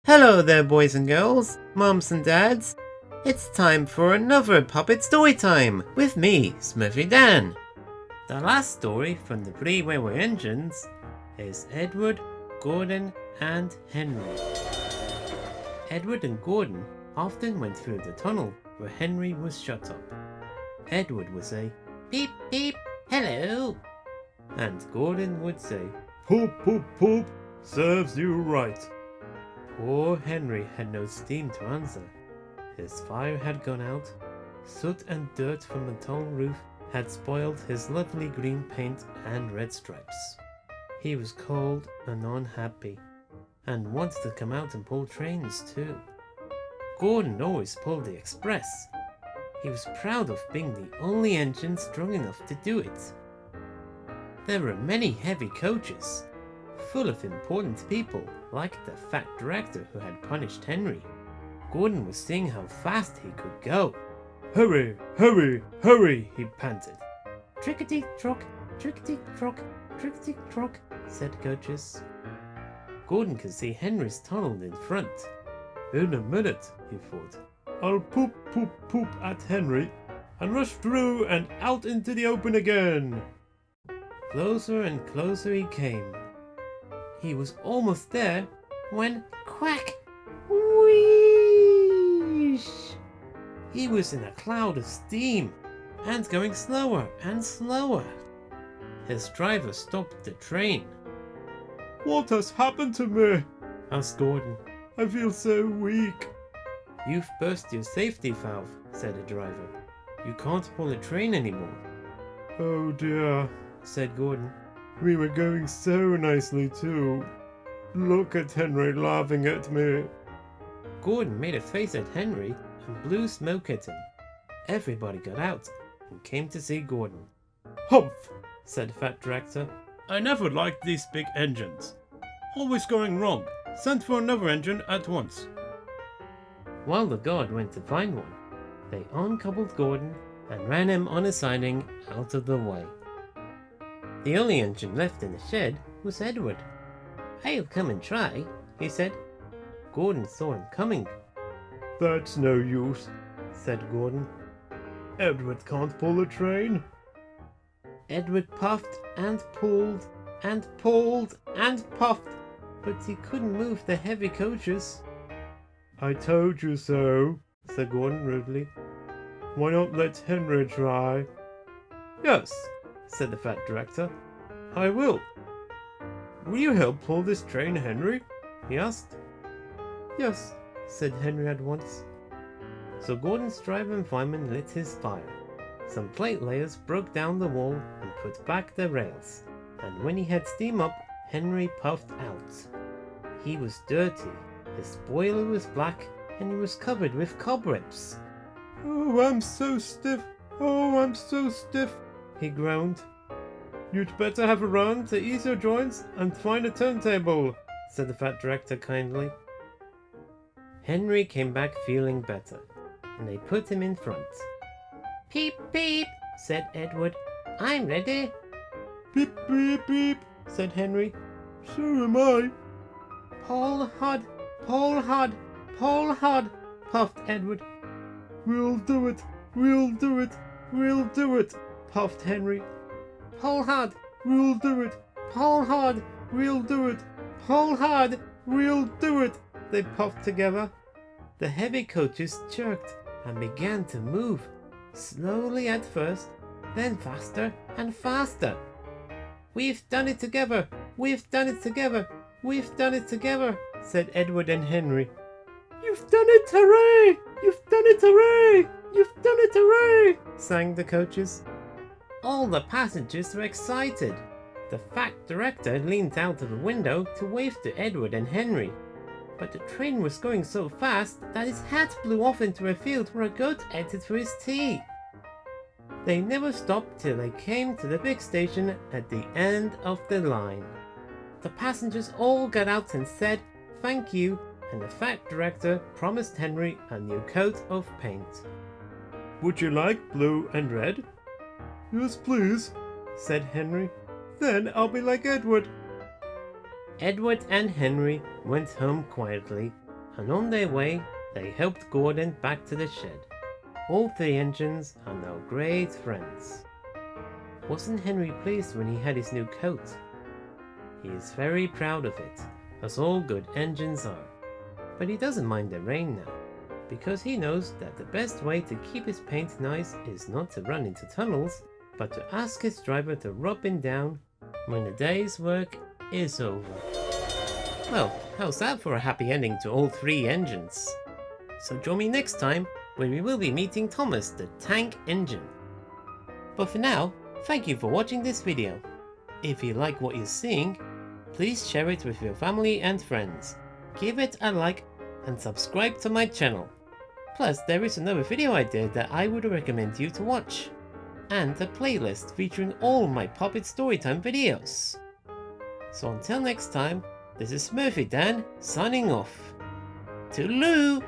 Hello there, boys and girls, mums and dads. It's time for another puppet story time with me, SmurfyDan. The last story from the three railway engines is Edward, Gordon, and Henry. Edward and Gordon often went through the tunnel where Henry was shut up. Edward would say, "Beep beep, hello," and Gordon would say, "Poop poop poop, serves you right." Poor Henry had no steam to answer. His fire had gone out. Soot and dirt from the tunnel roof had spoiled his lovely green paint and red stripes. He was cold and unhappy, and wanted to come out and pull trains too. Gordon always pulled the express. He was proud of being the only engine strong enough to do it. There were many heavy coaches, full of important people, like the fat director who had punished Henry. Gordon was seeing how fast he could go. "Hurry, hurry, hurry," he panted. "Trickety-trock, trickety-trock, trickety-trock," said coaches. Gordon could see Henry's tunnel in front. "In a minute," he thought, "I'll poop poop poop at Henry and rush through and out into the open again." Closer and closer he came. He was almost there when quack! Wheesh! He was in a cloud of steam and going slower and slower. His driver stopped the train. "What has happened to me?" asked Gordon. "I feel so weak." "You've burst your safety valve," said the driver. "You can't pull the train anymore." "Oh dear," said Gordon. "We were going so nicely too. Look at Henry laughing at me." Gordon made a face at Henry and blew smoke at him. Everybody got out and came to see Gordon. "Humph," said the fat director. "I never liked these big engines. Always going wrong. Send for another engine at once." While the guard went to find one, they uncoupled Gordon and ran him on a siding out of the way. The only engine left in the shed was Edward. "I'll come and try," he said. Gordon saw him coming. "That's no use," said Gordon. "Edward can't pull a train." Edward puffed and pulled and pulled and puffed, but he couldn't move the heavy coaches. "I told you so," said Gordon rudely. "Why not let Henry try?" "Yes," said the fat director, "I will. Will you help pull this train, Henry?" he asked. "Yes," said Henry at once. So Gordon's driver and fireman lit his fire. Some plate layers broke down the wall and put back the rails, and when he had steam up, Henry puffed out. He was dirty, his boiler was black, and he was covered with cobwebs. "Oh, I'm so stiff! Oh, I'm so stiff!" he groaned. "You'd better have a run to ease your joints and find a turntable," said the fat director kindly. Henry came back feeling better, and they put him in front. "Peep, peep," said Edward. "I'm ready." "Beep, beep, beep," said Henry. "So am I." "Pull hard, pull hard, pull hard," puffed Edward. "We'll do it, we'll do it, we'll do it," puffed Henry. "Pull hard, "We'll do it, pull hard, we'll do it, pull hard," we'll do it," they puffed together. The heavy coaches jerked and began to move, slowly at first, then faster and faster. "We've done it together! We've done it together! We've done it together!" said Edward and Henry. "You've done it, hooray! You've done it, hooray! You've done it, hooray!" sang the coaches. All the passengers were excited. The fat director leaned out of the window to wave to Edward and Henry. But the train was going so fast that his hat blew off into a field where a goat ate it for his tea. They never stopped till they came to the big station at the end of the line. The passengers all got out and said thank you, and the fat director promised Henry a new coat of paint. "Would you like blue and red?" "Yes, please," said Henry. "Then I'll be like Edward." Edward and Henry went home quietly and on their way they helped Gullane back to the shed. All 3 engines are now great friends. Wasn't Henry pleased when he had his new coat? He is very proud of it, as all good engines are. But he doesn't mind the rain now, because he knows that the best way to keep his paint nice is not to run into tunnels, but to ask his driver to rub him down when the day's work is over. Well, how's that for a happy ending to all 3 engines? So join me next time when we will be meeting Thomas the Tank Engine. But for now, thank you for watching this video. If you like what you're seeing, please share it with your family and friends, give it a like and subscribe to my channel. Plus there is another video idea that I would recommend you to watch, and a playlist featuring all my Puppet Storytime videos. So until next time, this is SmurfyDan signing off. Toodaloo!